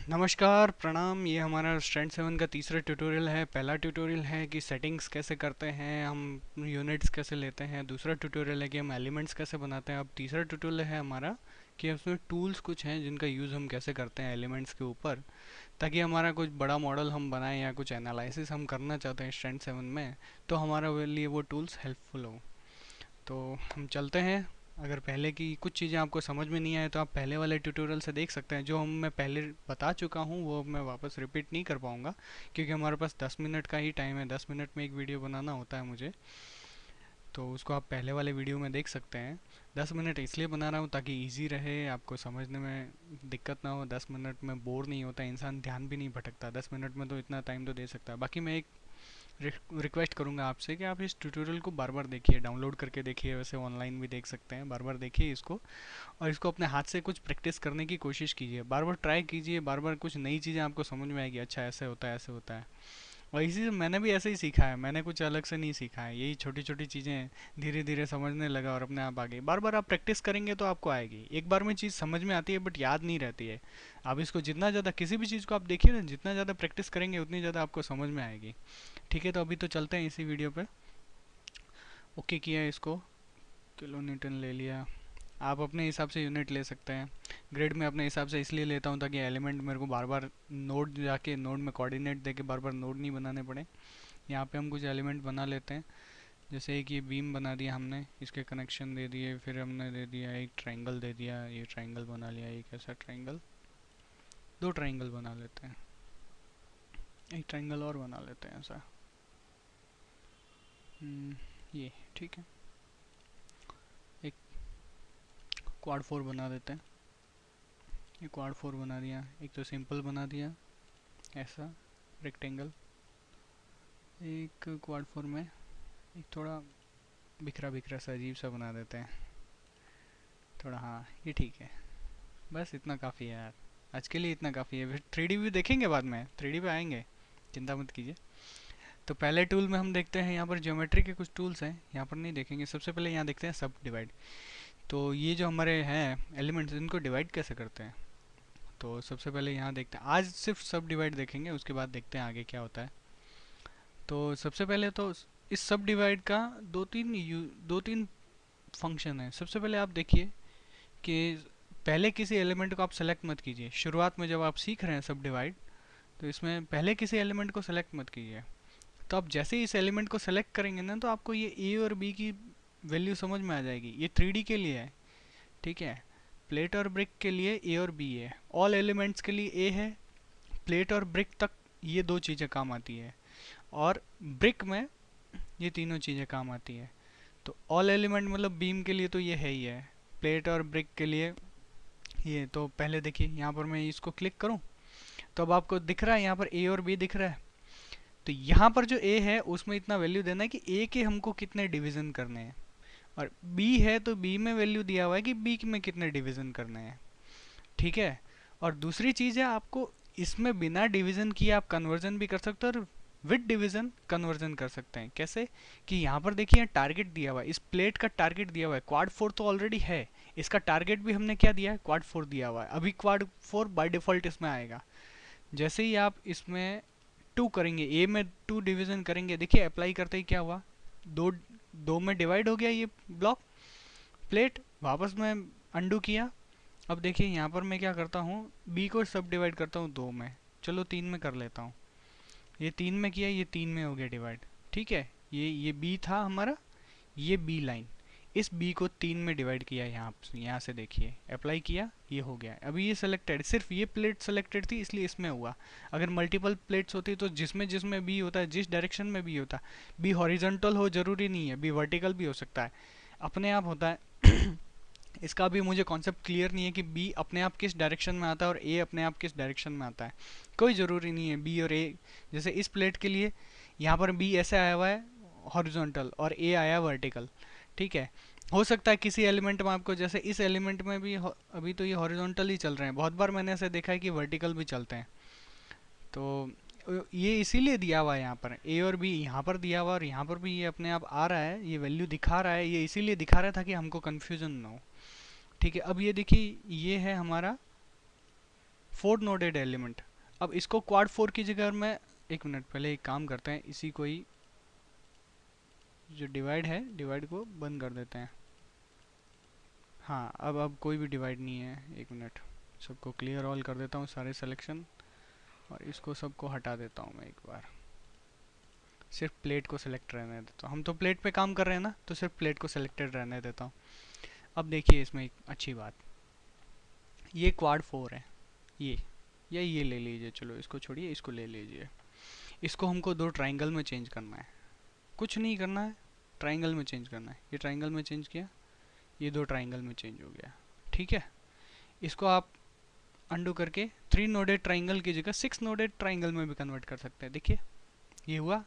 नमस्कार प्रणाम। ये हमारा स्ट्रैंड 7 का तीसरा ट्यूटोरियल है। पहला ट्यूटोरियल है कि सेटिंग्स कैसे करते हैं, हम यूनिट्स कैसे लेते हैं। दूसरा ट्यूटोरियल है कि हम एलिमेंट्स कैसे बनाते हैं। अब तीसरा ट्यूटोरियल है हमारा कि उसमें टूल्स कुछ हैं जिनका यूज़ हम कैसे करते हैं एलिमेंट्स के ऊपर, ताकि हमारा कुछ बड़ा मॉडल हम बनाएं या कुछ एनालिसिस हम करना चाहते हैं स्ट्रैंड 7 में, तो हमारा लिए वो टूल्स हेल्पफुल हो। तो हम चलते हैं। अगर पहले की कुछ चीज़ें आपको समझ में नहीं आए तो आप पहले वाले ट्यूटोरियल से देख सकते हैं। जो मैं पहले बता चुका हूँ वो मैं वापस रिपीट नहीं कर पाऊँगा, क्योंकि हमारे पास 10 मिनट का ही टाइम है। 10 मिनट में एक वीडियो बनाना होता है मुझे, तो उसको आप पहले वाले वीडियो में देख सकते हैं। 10 मिनट इसलिए बना रहा हूँ ताकि इजी रहे, आपको समझने में दिक्कत ना हो। 10 मिनट में बोर नहीं होता इंसान, ध्यान भी नहीं भटकता। 10 मिनट में तो इतना टाइम तो दे सकता है। बाकी मैं एक रिक्वेस्ट करूंगा आपसे कि आप इस ट्यूटोरियल को बार बार देखिए, डाउनलोड करके देखिए, वैसे ऑनलाइन भी देख सकते हैं। बार बार देखिए इसको, और इसको अपने हाथ से कुछ प्रैक्टिस करने की कोशिश कीजिए। बार बार ट्राई कीजिए, बार बार कुछ नई चीज़ें आपको समझ में आएगी। अच्छा ऐसे होता है, ऐसे होता है। और इसी से मैंने भी ऐसे ही सीखा है, मैंने कुछ अलग से नहीं सीखा है। यही छोटी छोटी चीज़ें धीरे धीरे समझने लगा और अपने आप आ गई। बार बार आप प्रैक्टिस करेंगे तो आपको आएगी। एक बार में चीज़ समझ में आती है बट याद नहीं रहती है। आप इसको जितना ज़्यादा, किसी भी चीज़ को आप देखिए ना, जितना ज़्यादा प्रैक्टिस करेंगे उतनी ज़्यादा आपको समझ में आएगी। ठीक है, तो अभी तो चलते हैं इसी वीडियो पे। ओके किया इसको, किलो न्यूटन ले लिया। आप अपने हिसाब से यूनिट ले सकते हैं। ग्रिड में अपने हिसाब से इसलिए लेता हूँ ताकि एलिमेंट मेरे को बार बार नोड जाके नोड में कोऑर्डिनेट देके बार बार नोड नहीं बनाने पड़े। यहाँ पे हम कुछ एलिमेंट बना लेते हैं। जैसे एक ये बीम बना दिया हमने, इसके कनेक्शन दे दिए, फिर हमने दे दिया एक ट्रायंगल दे दिया, ये ट्रायंगल बना लिया। एक ऐसा ट्रायंगल, दो ट्रायंगल बना लेते हैं, एक ट्रायंगल और बना लेते हैं ऐसा। ये ठीक है। एक क्वाड 4 बना देते हैं। ये क्वाड 4 बना दिया। एक तो सिंपल बना दिया ऐसा रेक्टेंगल। एक क्वाड 4 में एक थोड़ा बिखरा बिखरा सा अजीब सा बना देते हैं थोड़ा। हाँ ये ठीक है, बस इतना काफ़ी है यार। आज के लिए इतना काफ़ी है। फिर 3D भी देखेंगे, बाद में 3D पे आएंगे, चिंता मत कीजिए। तो पहले टूल में हम देखते हैं, यहाँ पर ज्योमेट्री के कुछ टूल्स हैं, यहाँ पर नहीं देखेंगे। सबसे पहले यहाँ देखते हैं सब डिवाइड। तो ये जो हमारे हैं एलिमेंट्स, इनको डिवाइड कैसे करते हैं। तो सबसे पहले यहाँ देखते हैं, आज सिर्फ सब डिवाइड देखेंगे, उसके बाद देखते हैं आगे क्या होता है। तो सबसे पहले तो इस सब डिवाइड का दो तीन फंक्शन है। सबसे पहले आप देखिए कि पहले किसी एलिमेंट को आप सेलेक्ट मत कीजिए। शुरुआत में जब आप सीख रहे हैं सब डिवाइड, तो इसमें पहले किसी एलिमेंट को सेलेक्ट मत कीजिए। तो आप जैसे ही इस एलिमेंट को सेलेक्ट करेंगे ना, तो आपको ये ए और बी की वैल्यू समझ में आ जाएगी। ये 3D के लिए है, ठीक है। प्लेट और ब्रिक के लिए ए और बी है, ऑल एलिमेंट्स के लिए ए है। प्लेट और ब्रिक तक ये दो चीज़ें काम आती है, और ब्रिक में ये तीनों चीज़ें काम आती है। तो ऑल एलिमेंट मतलब बीम के लिए तो ये है ही है, प्लेट और ब्रिक के लिए ये। तो पहले देखिए यहाँ पर मैं इसको क्लिक करूँ तो अब आपको दिख रहा है यहाँ पर ए और बी दिख रहा है। तो यहाँ पर जो ए है उसमें इतना वैल्यू देना है कि ए के हमको कितने डिवीजन करने हैं, और बी है तो बी में वैल्यू दिया हुआ है कि बी में कितने डिवीजन करने हैं, ठीक है। और दूसरी चीज़ है, आपको इसमें बिना डिवीजन किए आप कन्वर्जन भी कर सकते हो, और विद डिवीजन कन्वर्जन कर सकते हैं। कैसे कि यहाँ पर देखिए टारगेट दिया हुआ है, इस प्लेट का टारगेट दिया हुआ है। क्वाड 4 तो ऑलरेडी है, इसका टारगेट भी हमने क्या दिया है, क्वाड 4 दिया हुआ है। अभी क्वाड 4 बाय डिफॉल्ट इसमें आएगा। जैसे ही आप इसमें 2 करेंगे, ए में 2 डिवीजन करेंगे, देखिए अप्लाई करते ही क्या हुआ, दो दो में डिवाइड हो गया ये ब्लॉक प्लेट। वापस मैं अंडू किया। अब देखिए यहाँ पर मैं क्या करता हूँ, बी को सब डिवाइड करता हूँ 2 में, चलो 3 में कर लेता हूँ। ये 3 में किया, ये 3 में हो गया डिवाइड, ठीक है। ये बी था हमारा, ये बी लाइन, इस बी को 3 में डिवाइड किया। यहाँ से देखिए अप्लाई किया, ये हो गया। अभी ये सिलेक्टेड, सिर्फ ये प्लेट सिलेक्टेड थी इसलिए इसमें हुआ। अगर मल्टीपल प्लेट्स होती तो जिसमें जिसमें बी होता है, जिस डायरेक्शन में बी होता, बी हॉरिजॉन्टल हो जरूरी नहीं है, बी वर्टिकल भी हो सकता है, अपने आप होता है। इसका भी मुझे कॉन्सेप्ट क्लियर नहीं है कि बी अपने आप किस डायरेक्शन में आता है और ए अपने आप किस डायरेक्शन में आता है। कोई ज़रूरी नहीं है बी और ए। जैसे इस प्लेट के लिए यहाँ पर बी ऐसे आया हुआ है हॉरिजॉन्टल और ए आया वर्टिकल, ठीक है। हो सकता है किसी एलिमेंट में आपको, जैसे इस एलिमेंट में भी अभी तो ये हॉरिजॉन्टल ही चल रहे हैं, बहुत बार मैंने ऐसे देखा है कि वर्टिकल भी चलते हैं। तो ये इसीलिए दिया हुआ है यहाँ पर ए और बी, यहाँ पर दिया हुआ और यहाँ पर भी ये अपने आप आ रहा है, ये वैल्यू दिखा रहा है। ये इसीलिए दिखा रहा था कि हमको कन्फ्यूजन ना हो, ठीक है। अब ये देखिए ये है हमारा 4 नोडेड एलिमेंट। अब इसको क्वाड 4 की जगह मैं, एक मिनट पहले एक काम करते हैं, इसी को ही जो डिवाइड है, डिवाइड को बंद कर देते हैं। हाँ, अब कोई भी डिवाइड नहीं है। एक मिनट, सबको क्लियर ऑल कर देता हूँ, सारे सिलेक्शन, और इसको सबको हटा देता हूँ मैं एक बार। सिर्फ प्लेट को सिलेक्ट रहने देता हूँ, हम तो प्लेट पे काम कर रहे हैं ना, तो सिर्फ प्लेट को सिलेक्टेड रहने देता हूँ। अब देखिए इसमें एक अच्छी बात, ये क्वाड 4 है, ये या ये ले लीजिए, चलो इसको छोड़िए, इसको ले लीजिए। इसको हमको दो ट्राइंगल में चेंज करना है, कुछ नहीं करना है, ट्राइंगल में चेंज करना है। ये ट्राइंगल में चेंज किया, ये दो ट्राइंगल में चेंज हो गया, ठीक है। इसको आप अंडू करके 3 नोडेड ट्राइंगल की जगह 6 नोडेड ट्राइंगल में भी कन्वर्ट कर सकते हैं। देखिए ये हुआ,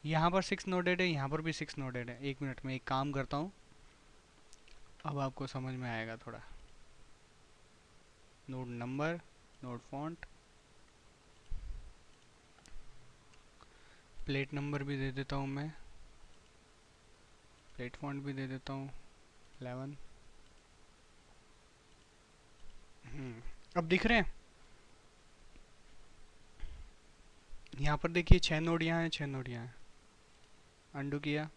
यहाँ पर 6 नोडेड है, यहाँ पर भी 6 नोडेड है। एक मिनट में एक काम करता हूँ, अब आपको समझ में आएगा थोड़ा। Node number, node font, plate number भी दे देता हूँ मैं, प्लेट फॉन्ट भी दे देता हूँ 11। अब दिख रहे हैं, यहाँ पर देखिए 6 नोड यहाँ है, 6 नोड यहाँ है। अंडू किया,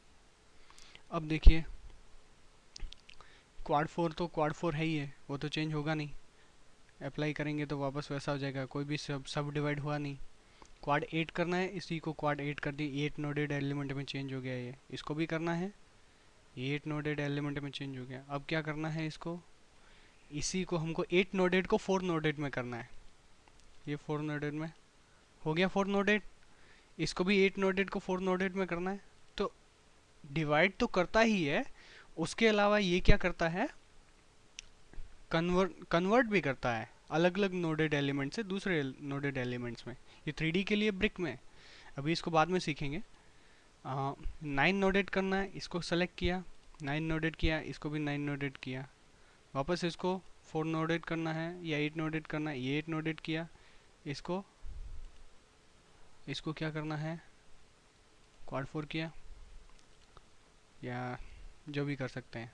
अब देखिए क्वाड 4 तो क्वाड 4 है ही है, वो तो चेंज होगा नहीं। अप्लाई करेंगे तो वापस वैसा हो जाएगा, कोई भी सब डिवाइड हुआ नहीं। क्वाड 8 करना है, इसी को क्वाड 8 कर दी, 8 नोडेड एलिमेंट में चेंज हो गया ये। इसको भी करना है, 8 नोडेड एलिमेंट में चेंज हो गया। अब क्या करना है इसको, इसी को हमको 8 नोडेड को 4 नोडेड में करना है। ये 4 नोडेड में हो गया, 4 नोडेड। इसको भी 8 नोडेड को 4 नोडेड में करना है। तो डिवाइड तो करता ही है, उसके अलावा ये क्या करता है, कन्वर्ट भी करता है अलग अलग नोडेड एलिमेंट से दूसरे नोडेड एलिमेंट्स में। ये 3D के लिए ब्रिक में, अभी इसको बाद में सीखेंगे। 9 नोडेड करना है, इसको सेलेक्ट किया, 9 नोडेड किया, इसको भी 9 नोडेड किया। वापस इसको 4 नोडेड करना है या 8 नोडेड करना है, ये 8 नोडेड किया। इसको क्या करना है, क्वाड 4 किया, या जो भी कर सकते हैं,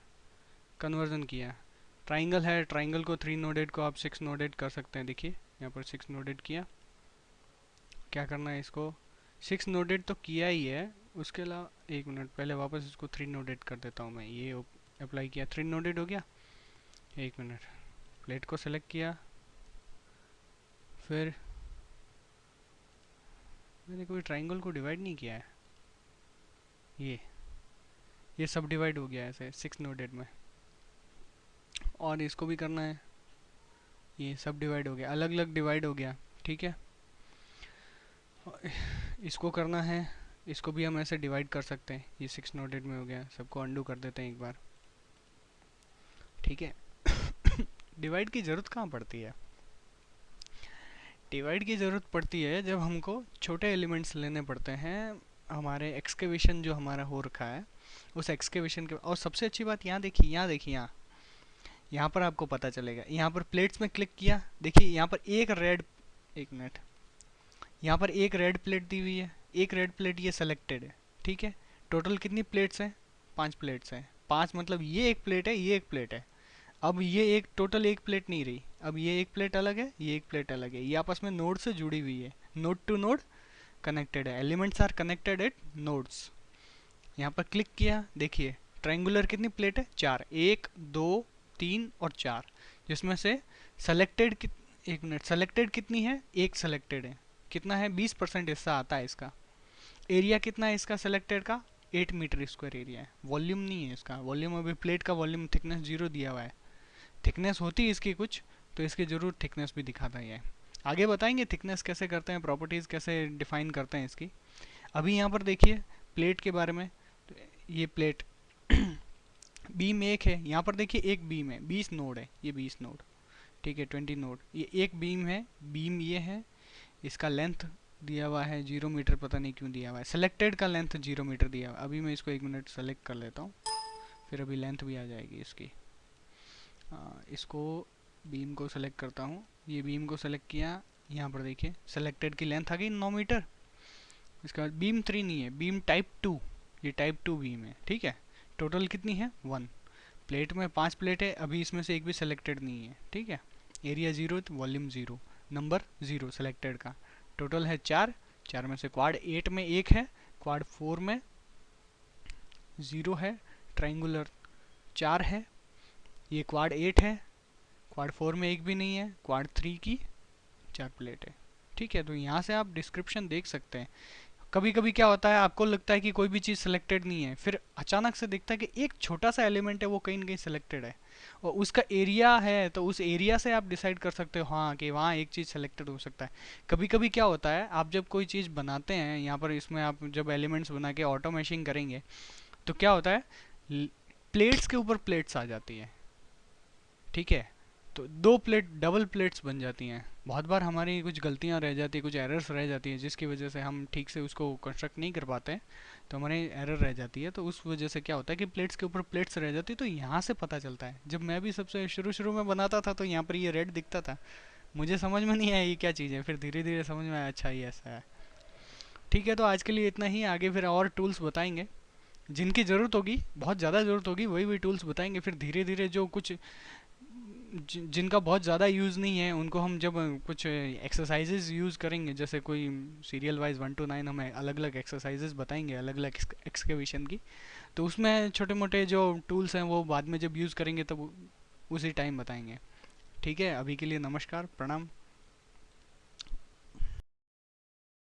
कन्वर्जन किया। ट्राइंगल है, ट्राइंगल को 3 नोडेड को आप 6 नोडेड कर सकते हैं। देखिए यहाँ पर 6 नोडेड किया। क्या करना है, इसको 6 नोडेड तो किया ही है, उसके अलावा एक मिनट पहले वापस इसको 3 नोडेड कर देता हूँ मैं। ये अप्लाई किया, 3 नोडेड हो गया। एक मिनट, प्लेट को सेलेक्ट किया, फिर मैंने कोई ट्राइंगल को डिवाइड नहीं किया है, ये सब डिवाइड हो गया ऐसे 6 नोडेड में। और इसको भी करना है, ये सब डिवाइड हो गया, अलग अलग डिवाइड हो गया, ठीक है। इसको करना है, इसको भी हम ऐसे डिवाइड कर सकते हैं, ये 6 नोडेड में हो गया। सबको अंडू कर देते हैं एक बार, ठीक है। डिवाइड की ज़रूरत कहाँ पड़ती है, डिवाइड की ज़रूरत पड़ती है जब हमको छोटे एलिमेंट्स लेने पड़ते हैं। हमारे एक्सकेवेशन जो हमारा हो रखा है, उस एक्सकेवेशन के, और सबसे अच्छी बात यहाँ देखिए, यहाँ पर आपको पता चलेगा। यहाँ पर प्लेट्स में क्लिक किया, देखिए यहाँ पर एक रेड, एक मिनट, यहाँ पर एक रेड प्लेट दी हुई है, एक रेड प्लेट ये सेलेक्टेड है, ठीक है। टोटल कितनी प्लेट्स हैं, 5 प्लेट्स हैं। 5 मतलब ये एक प्लेट है, ये एक प्लेट है। अब ये एक टोटल एक प्लेट नहीं रही, अब ये एक प्लेट अलग है, ये एक प्लेट अलग है। ये आपस में नोड से जुड़ी हुई है, नोड टू नोड कनेक्टेड है, elements are connected at nodes. यहाँ पर क्लिक किया, देखिए ट्रायंगुलर कितनी प्लेट है, 4, 1 2 3 और 4, जिसमें से सेलेक्टेड एक मिनट, सेलेक्टेड कितनी है, एक सेलेक्टेड है, कितना है 20% हिस्सा आता है इसका। एरिया कितना है इसका सेलेक्टेड का, 8 मीटर स्क्वायर एरिया है। वॉल्यूम नहीं है इसका, वॉल्यूम अभी प्लेट का वॉल्यूम थिकनेस 0 दिया हुआ है। थिकनेस होती है इसकी कुछ, तो इसकी जरूर थिकनेस भी दिखाता ही है। आगे बताएंगे थिकनेस कैसे करते हैं, प्रॉपर्टीज कैसे डिफाइन करते हैं इसकी। अभी यहाँ पर देखिए प्लेट के बारे में, तो ये प्लेट बीम एक है, यहाँ पर देखिए एक बीम है, 20 नोड है, ये 20 नोड, ठीक है, 20 नोड, ये एक बीम है। बीम ये है, इसका लेंथ दिया हुआ है 0 मीटर, पता नहीं क्यों दिया हुआ है। सेलेक्टेड का लेंथ 0 मीटर दिया हुआ है। अभी मैं इसको 1 मिनट सेलेक्ट कर लेता हूँ, फिर अभी लेंथ भी आ जाएगी इसकी। इसको बीम को सेलेक्ट करता हूँ, ये बीम को सेलेक्ट किया, यहाँ पर देखिए सेलेक्टेड की लेंथ आ गई 9 मीटर। इसका बाद बीम 3 नहीं है, बीम टाइप 2, ये टाइप 2 बीम है, ठीक है। टोटल कितनी है 1, प्लेट में 5 प्लेट है, अभी इसमें से एक भी सेलेक्टेड नहीं है, ठीक है। एरिया 0, वॉल्यूम 0, नंबर 0 सेलेक्टेड का। टोटल है 4, 4 में से क्वाड 8 में 1 है, क्वाड 4 में 0 है, ट्राइंगुलर 4 है, ये क्वाड 8 है, क्वाड 4 में एक भी नहीं है, क्वाड 3 की 4 प्लेट है। ठीक है, तो यहाँ से आप डिस्क्रिप्शन देख सकते हैं। कभी कभी क्या होता है, आपको लगता है कि कोई भी चीज़ सिलेक्टेड नहीं है, फिर अचानक से दिखता है कि एक छोटा सा एलिमेंट है वो कहीं ना कहीं सिलेक्टेड है, और उसका एरिया है, तो उस एरिया से आप डिसाइड कर सकते हो हाँ कि वहाँ एक चीज़ सिलेक्टेड हो सकता है। कभी कभी क्या होता है, आप जब कोई चीज़ बनाते हैं, यहाँ पर इसमें आप जब एलिमेंट्स बना के ऑटोमेशिंग करेंगे तो क्या होता है, प्लेट्स के ऊपर प्लेट्स आ जाती है। ठीक है, तो दो प्लेट डबल प्लेट्स बन जाती हैं। बहुत बार हमारी कुछ गलतियां रह जाती है, कुछ एरर्स रह जाती है, जिसकी वजह से हम ठीक से उसको कंस्ट्रक्ट नहीं कर पाते हैं, तो हमारी एरर रह जाती है। तो उस वजह से क्या होता है कि प्लेट्स के ऊपर प्लेट्स रह जाती है। तो यहाँ से पता चलता है, जब मैं भी सबसे शुरू शुरू में बनाता था तो यहाँ पर ये रेड दिखता था, मुझे समझ में नहीं आया ये क्या चीज़ है, फिर धीरे धीरे समझ में आया अच्छा ये ऐसा है। ठीक है, तो आज के लिए इतना ही, आगे फिर और टूल्स बताएंगे जिनकी ज़रूरत होगी, बहुत ज़्यादा ज़रूरत होगी, वही वही टूल्स बताएंगे। फिर धीरे धीरे जो कुछ जिनका बहुत ज़्यादा यूज़ नहीं है उनको हम जब कुछ एक्सरसाइजेज यूज़ करेंगे, जैसे कोई सीरियल वाइज 1 to 9 हमें अलग अलग एक्सरसाइजेज बताएंगे अलग अलग एक्सकेवेशन की, तो उसमें छोटे मोटे जो टूल्स हैं वो बाद में जब यूज़ करेंगे तब उसी टाइम बताएंगे। ठीक है, अभी के लिए नमस्कार, प्रणाम।